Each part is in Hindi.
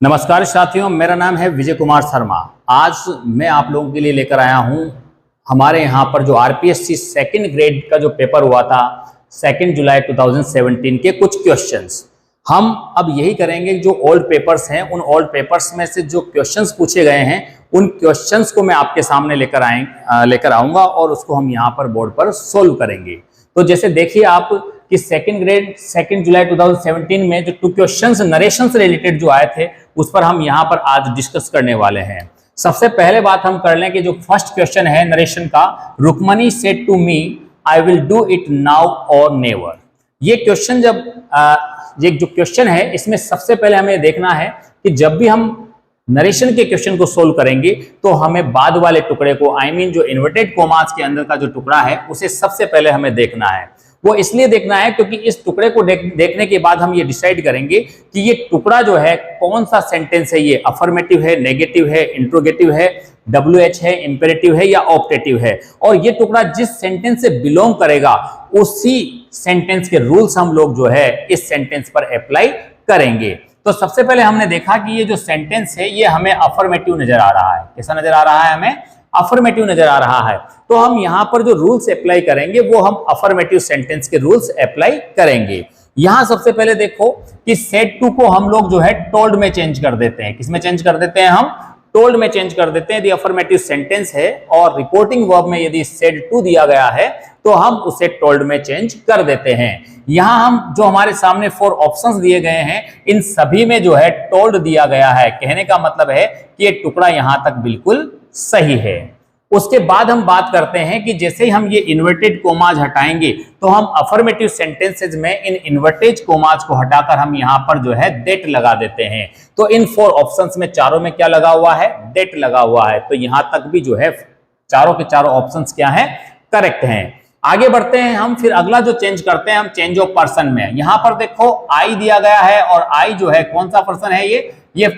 नमस्कार साथियों, मेरा नाम है विजय कुमार शर्मा। आज मैं आप लोगों के लिए लेकर आया हूं हमारे यहां पर जो आरपीएससी सेकंड ग्रेड का जो पेपर हुआ था 2 जुलाई 2017 के कुछ क्वेश्चंस हम अब यही करेंगे। जो ओल्ड पेपर्स हैं उन ओल्ड पेपर्स में से जो क्वेश्चंस पूछे गए हैं उन क्वेश्चंस को मैं आपके सामने लेकर आऊंगा और उसको हम यहाँ पर बोर्ड पर सोल्व करेंगे। तो जैसे देखिए आप कि सेकंड ग्रेड 2 जुलाई 2017 में जो 2 क्वेश्चंस नरेशन से रिलेटेड जो आए थे उस पर हम यहाँ पर आज डिस्कस करने वाले हैं। सबसे पहले बात हम कर लें कि जो फर्स्ट क्वेश्चन है नरेशन का, Rukmani said to me I will do it now or never. ये क्वेश्चन ये जो क्वेश्चन है इसमें सबसे पहले हमें देखना है कि जब भी हम नरेशन के क्वेश्चन को सोल्व करेंगे तो हमें बाद वाले टुकड़े को जो इन्वर्टेड कोमास के अंदर का जो टुकड़ा है उसे सबसे पहले हमें देखना है। वो इसलिए देखना है क्योंकि इस टुकड़े को देखने के बाद हम ये डिसाइड करेंगे कि ये टुकड़ा जो है कौन सा सेंटेंस है, ये अफर्मेटिव है, नेगेटिव है, इंट्रोगेटिव है, WH है, इंपेरेटिव है या ऑप्टेटिव है। और ये टुकड़ा जिस सेंटेंस से बिलोंग करेगा उसी सेंटेंस के रूल्स हम लोग जो है इस सेंटेंस पर अप्लाई करेंगे। तो सबसे पहले हमने देखा कि ये जो सेंटेंस है ये हमें अफर्मेटिव नजर आ रहा है। कैसा नजर आ रहा है? हमें अफर्मेटिव नजर आ रहा है। तो हम यहां पर जो रूल्स अप्लाई करेंगे वो हम अफर्मेटिव सेंटेंस के रूल्स अप्लाई करेंगे। यहां सबसे पहले देखो कि सेड टू को हम लोग जो है टोल्ड में चेंज कर देते हैं। किसमें चेंज कर देते हैं? हम टोल्ड में चेंज कर देते हैं। यदि अफर्मेटिव सेंटेंस है और रिपोर्टिंग वर्ब में यदि सेड टू दिया गया है तो हम उसे टोल्ड में चेंज कर देते हैं। यहां हम जो हमारे सामने 4 ऑप्शंस दिए गए हैं इन सभी में जो है टोल्ड दिया गया है। कहने का मतलब है कि ये टुकड़ा यहां तक बिल्कुल सही है। उसके बाद हम बात करते हैं कि जैसे ही हम ये इन्वर्टेड कोमाज हटाएंगे तो हम अफर्मेटिव सेंटेंसेज में इन इन्वर्टेड कोमाज को हटाकर हम यहां पर जो है डेट लगा देते हैं। तो इन 4 ऑप्शंस में चारों में क्या लगा हुआ है? डेट लगा हुआ है। तो यहां तक भी जो है चारों के चारों ऑप्शंस क्या हैं? करेक्ट हैं। आगे बढ़ते हैं हम। फिर अगला जो चेंज करते हैं हम चेंज ऑफ पर्सन में। यहां पर देखो आई दिया गया है और आई जो है कौन सा पर्सन है? ये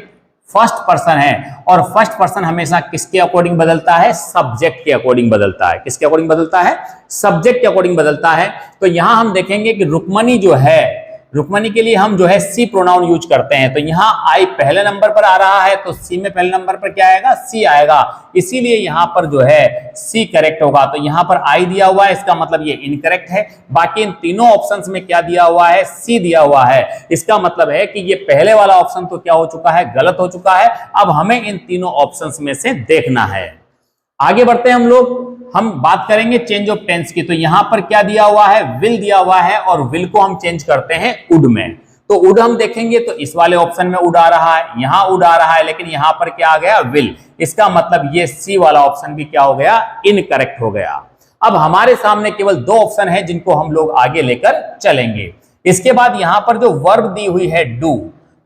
फर्स्ट पर्सन है और फर्स्ट पर्सन हमेशा किसके अकॉर्डिंग बदलता है? सब्जेक्ट के अकॉर्डिंग बदलता है। किसके अकॉर्डिंग बदलता है? सब्जेक्ट के अकॉर्डिंग बदलता है। तो यहां हम देखेंगे कि रुक्मणी जो है, रुक्मणी के लिए हम जो है सी प्रोनाउन यूज करते हैं। तो यहां आई पहले नंबर पर आ रहा है तो सी में पहले नंबर पर क्या आएगा? सी आएगा। इसीलिए यहां पर जो है सी करेक्ट होगा। तो यहां पर आई दिया हुआ है, इसका मतलब ये इनकरेक्ट है। बाकी इन तीनों ऑप्शंस में क्या दिया हुआ है? सी दिया हुआ है। इसका मतलब है कि ये पहले वाला ऑप्शन तो क्या हो चुका है? गलत हो चुका है। अब हमें इन तीनों ऑप्शंस में से देखना है। आगे बढ़ते हैं हम लोग। हम बात करेंगे चेंज ऑफ टेंस की। तो यहां पर क्या दिया हुआ है? विल दिया हुआ है और विल को हम चेंज करते हैं वुड में। तो वुड हम देखेंगे तो इस वाले ऑप्शन में वुड आ रहा है, यहां वुड आ रहा है, लेकिन यहां पर क्या आ गया? विल। इसका मतलब ये सी वाला ऑप्शन भी क्या हो गया? इनकरेक्ट हो गया। अब हमारे सामने केवल 2 ऑप्शन है जिनको हम लोग आगे लेकर चलेंगे। इसके बाद यहां पर जो वर्ब दी हुई है डू,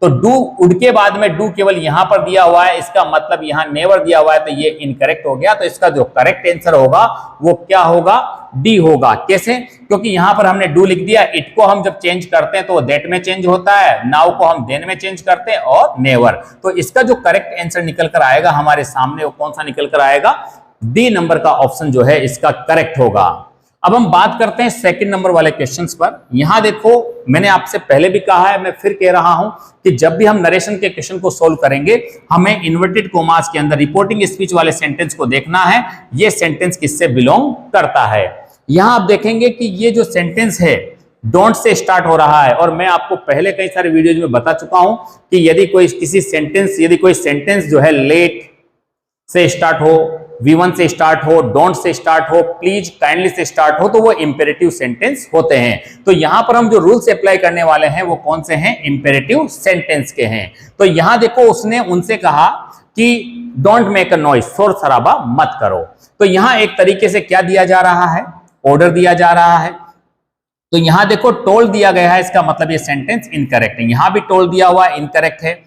तो डू वुड के बाद में डू केवल यहां पर दिया हुआ है। इसका मतलब यहां नेवर दिया हुआ है तो ये इनकरेक्ट हो गया। तो इसका जो करेक्ट आंसर होगा वो क्या होगा? डी होगा। कैसे? क्योंकि यहां पर हमने डू लिख दिया। इट को हम जब चेंज करते हैं तो दैट में चेंज होता है, नाउ को हम देन में चेंज करते हैं और नेवर। तो इसका जो करेक्ट आंसर निकल कर आएगा हमारे सामने वो कौन सा निकल कर आएगा? डी नंबर का ऑप्शन जो है इसका करेक्ट होगा। अब हम बात करते हैं सेकंड नंबर वाले क्वेश्चंस पर। यहां देखो मैंने आपसे पहले भी कहा है, मैं फिर कह रहा हूं कि जब भी हम नरेशन के क्वेश्चन को सोल्व करेंगे हमें इन्वर्टेड कोमास के अंदर रिपोर्टिंग स्पीच वाले सेंटेंस को देखना है, ये सेंटेंस किससे बिलोंग करता है। यहां आप देखेंगे कि ये जो सेंटेंस है डोंट से स्टार्ट हो रहा है और मैं आपको पहले कई सारे वीडियोज में बता चुका हूं कि यदि कोई सेंटेंस जो है लेट से स्टार्ट हो, V1 से स्टार्ट हो, डोंट से स्टार्ट हो, प्लीज, काइंडली से स्टार्ट हो तो वो इंपेरेटिव सेंटेंस होते हैं। तो यहां पर हम जो रूल्स अप्लाई करने वाले हैं वो कौन से हैं? इंपेरेटिव सेंटेंस के हैं। तो यहां देखो उसने उनसे कहा कि डोंट मेक अ नॉइज, शोर शराबा मत करो। तो यहां एक तरीके से क्या दिया जा रहा है? ऑर्डर दिया जा रहा है। तो यहां देखो टोल्ड दिया गया है, इसका मतलब ये सेंटेंस इनकरेक्ट है। यहां भी टोल्ड दिया हुआ है, इनकरेक्ट है।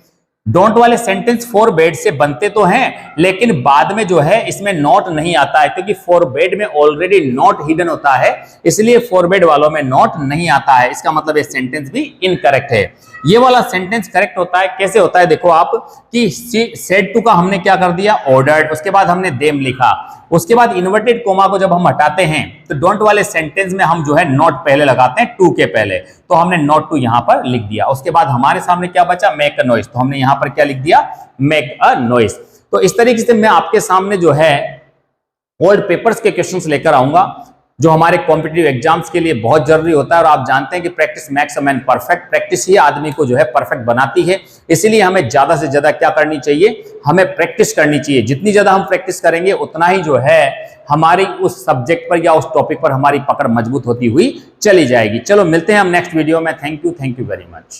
डोंट वाले सेंटेंस फॉरबेड से बनते तो हैं लेकिन बाद में जो है इसमें नॉट नहीं आता है क्योंकि फॉरबेड में ऑलरेडी नॉट हिडन होता है, इसलिए फॉरबेड वालों में नॉट नहीं आता है। इसका मतलब ये सेंटेंस भी इनकरेक्ट है। ये वाला सेंटेंस करेक्ट होता है, कैसे होता है देखो आप, कि सेड टू का हमने क्या कर दिया, ऑर्डर्ड, उसके बाद हमने देम लिखा, उसके बाद इन्वर्टेड कोमा को जब हम हटाते हैं तो डोंट वाले सेंटेंस में हम जो है नॉट पहले लगाते हैं टू के पहले, तो हमने नॉट टू यहां पर लिख दिया। उसके बाद हमारे सामने क्या बचा, मेक अ नॉइस, तो हमने यहां पर क्या लिख दिया, मेक अ नॉइस। तो इस तरीके से मैं आपके सामने जो है ओल्ड पेपर्स के क्वेश्चंस लेकर आऊंगा जो हमारे कॉम्पिटिटिव एग्जाम्स के लिए बहुत जरूरी होता है। और आप जानते हैं कि practice makes a man perfect, practice ही आदमी को जो है परफेक्ट बनाती है। इसीलिए हमें ज्यादा से ज्यादा क्या करनी चाहिए, हमें प्रैक्टिस करनी चाहिए। जितनी ज्यादा हम प्रैक्टिस करेंगे उतना ही जो है हमारी उस सब्जेक्ट पर या उस टॉपिक पर हमारी पकड़ मजबूत होती हुई चली जाएगी। चलो मिलते हैं हम नेक्स्ट वीडियो में। Thank you very much.